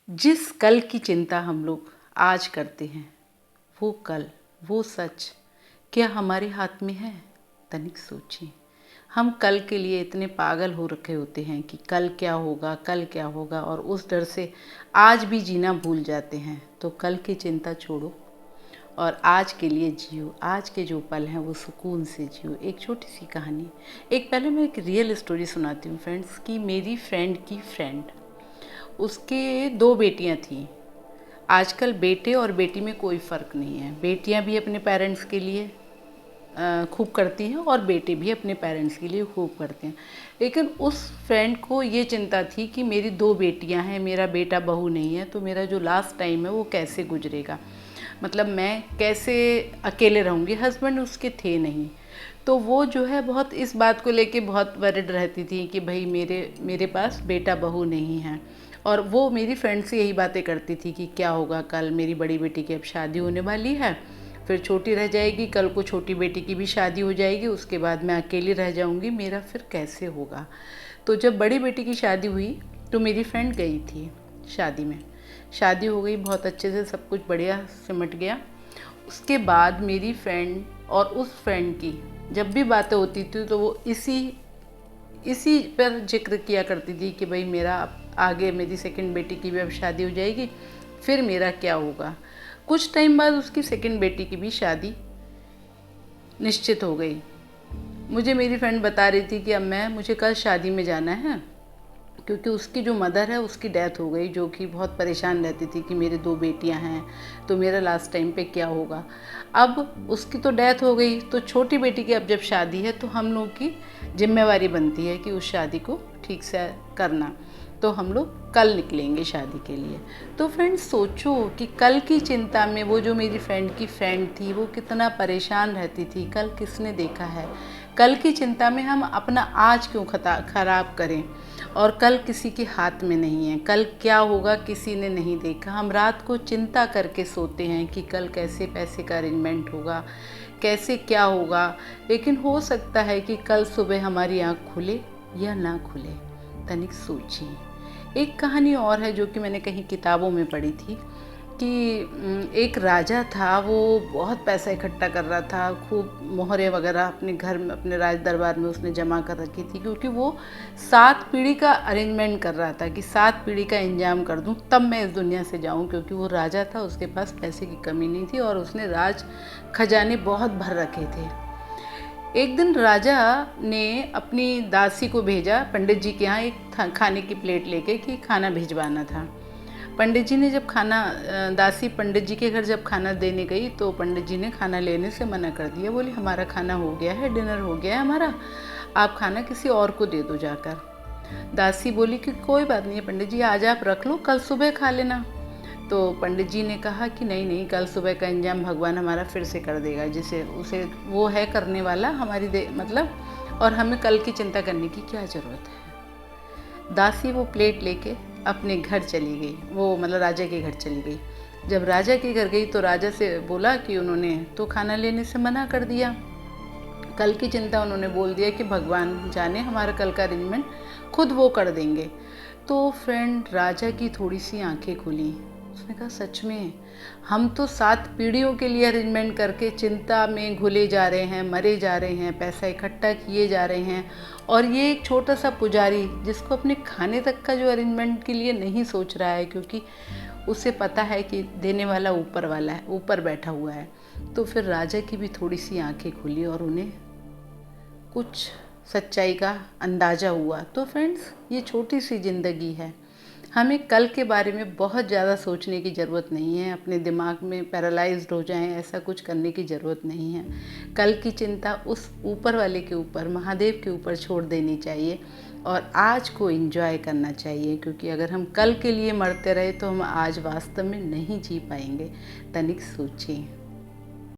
जिस कल की चिंता हम लोग आज करते हैं, वो कल, वो सच क्या हमारे हाथ में है? तनिक सोचिए। हम कल के लिए इतने पागल हो रखे होते हैं कि कल क्या होगा, कल क्या होगा, और उस डर से आज भी जीना भूल जाते हैं। तो कल की चिंता छोड़ो और आज के लिए जियो। आज के जो पल हैं वो सुकून से जियो। एक छोटी सी कहानी, पहले मैं एक रियल स्टोरी सुनाती हूँ फ्रेंड्स। कि मेरी फ्रेंड की फ्रेंड, उसके दो बेटियां थीं। आजकल बेटे और बेटी में कोई फ़र्क नहीं है। बेटियां भी अपने पेरेंट्स के लिए खूब करती हैं और बेटे भी अपने पेरेंट्स के लिए खूब करते हैं। लेकिन उस फ्रेंड को ये चिंता थी कि मेरी दो बेटियां हैं, मेरा बेटा बहू नहीं है, तो मेरा जो लास्ट टाइम है वो कैसे गुजरेगा, मतलब मैं कैसे अकेले रहूँगी। हस्बैंड उसके थे नहीं, तो वो जो है बहुत इस बात को लेके बहुत वरिड रहती थी कि भाई मेरे मेरे पास बेटा बहू नहीं है। और वो मेरी फ्रेंड से यही बातें करती थी कि क्या होगा कल, मेरी बड़ी बेटी की अब शादी होने वाली है, फिर छोटी रह जाएगी, कल को छोटी बेटी की भी शादी हो जाएगी, उसके बाद मैं अकेली रह जाऊंगी, मेरा फिर कैसे होगा। तो जब बड़ी बेटी की शादी हुई तो मेरी फ्रेंड गई थी शादी में। शादी हो गई, बहुत अच्छे से सब कुछ बढ़िया सिमट गया। उसके बाद मेरी फ्रेंड और उस फ्रेंड की जब भी बातें होती थी तो वो इसी इसी पर जिक्र किया करती थी कि भाई मेरा आगे मेरी सेकंड बेटी की भी अब शादी हो जाएगी, फिर मेरा क्या होगा। कुछ टाइम बाद उसकी सेकंड बेटी की भी शादी निश्चित हो गई। मुझे मेरी फ्रेंड बता रही थी कि अब मुझे कल शादी में जाना है, क्योंकि उसकी जो मदर है उसकी डेथ हो गई, जो कि बहुत परेशान रहती थी कि मेरे दो बेटियां हैं तो मेरा लास्ट टाइम पे क्या होगा। अब उसकी तो डेथ हो गई, तो छोटी बेटी की अब जब शादी है तो हम लोग की जिम्मेवारी बनती है कि उस शादी को ठीक से करना। तो हम लोग कल निकलेंगे शादी के लिए। तो फ्रेंड्स सोचो कि कल की चिंता में वो जो मेरी फ्रेंड की फ्रेंड थी वो कितना परेशान रहती थी। कल किसने देखा है? कल की चिंता में हम अपना आज क्यों खराब करें, और कल किसी के हाथ में नहीं है। कल क्या होगा किसी ने नहीं देखा। हम रात को चिंता करके सोते हैं कि कल कैसे पैसे का अरेंजमेंट होगा, कैसे क्या होगा, लेकिन हो सकता है कि कल सुबह हमारी आँख खुले या ना खुले। तनिक सोचिए। एक कहानी और है जो कि मैंने कहीं किताबों में पढ़ी थी कि एक राजा था, वो बहुत पैसा इकट्ठा कर रहा था, खूब मोहरे वगैरह अपने घर में, अपने राज दरबार में उसने जमा कर रखी थी, क्योंकि वो 7 पीढ़ी का अरेंजमेंट कर रहा था कि 7 पीढ़ी का इंतजाम कर दूं तब मैं इस दुनिया से जाऊं। क्योंकि वो राजा था, उसके पास पैसे की कमी नहीं थी और उसने राज खजाने बहुत भर रखे थे। एक दिन राजा ने अपनी दासी को भेजा पंडित जी के यहाँ एक खाने की प्लेट लेके कि खाना भिजवाना था। पंडित जी ने जब दासी पंडित जी के घर जब खाना देने गई तो पंडित जी ने खाना लेने से मना कर दिया। बोली हमारा खाना हो गया है, डिनर हो गया है हमारा, आप खाना किसी और को दे दो जाकर। दासी बोली कि कोई बात नहीं है पंडित जी, आज आप रख लो, कल सुबह खा लेना। तो पंडित जी ने कहा कि नहीं नहीं, कल सुबह का इंतजाम भगवान हमारा फिर से कर देगा, जिसे उसे वो है करने वाला हमारी मतलब, और हमें कल की चिंता करने की क्या ज़रूरत है। दासी वो प्लेट लेके अपने घर चली गई, वो मतलब राजा के घर चली गई। जब राजा के घर गई तो राजा से बोला कि उन्होंने तो खाना लेने से मना कर दिया। कल की चिंता उन्होंने बोल दिया कि भगवान जाने, हमारा कल का अरेंजमेंट खुद वो कर देंगे। तो फ्रेंड, राजा की थोड़ी सी आंखें खुली। उसने कहा सच में हम तो 7 पीढ़ियों के लिए अरेंजमेंट करके चिंता में घुले जा रहे हैं, मरे जा रहे हैं, पैसा इकट्ठा किए जा रहे हैं, और ये एक छोटा सा पुजारी जिसको अपने खाने तक का जो अरेंजमेंट के लिए नहीं सोच रहा है, क्योंकि उसे पता है कि देने वाला ऊपर वाला है, ऊपर बैठा हुआ है। तो फिर राजा की भी थोड़ी सी आंखें खुली और उन्हें कुछ सच्चाई का अंदाज़ा हुआ। तो फ्रेंड्स, ये छोटी सी ज़िंदगी है, हमें कल के बारे में बहुत ज़्यादा सोचने की ज़रूरत नहीं है, अपने दिमाग में पैरालाइज्ड हो जाएं, ऐसा कुछ करने की ज़रूरत नहीं है। कल की चिंता उस ऊपर वाले के ऊपर, महादेव के ऊपर छोड़ देनी चाहिए और आज को एंजॉय करना चाहिए, क्योंकि अगर हम कल के लिए मरते रहे तो हम आज वास्तव में नहीं जी पाएंगे। तनिक सोचिए।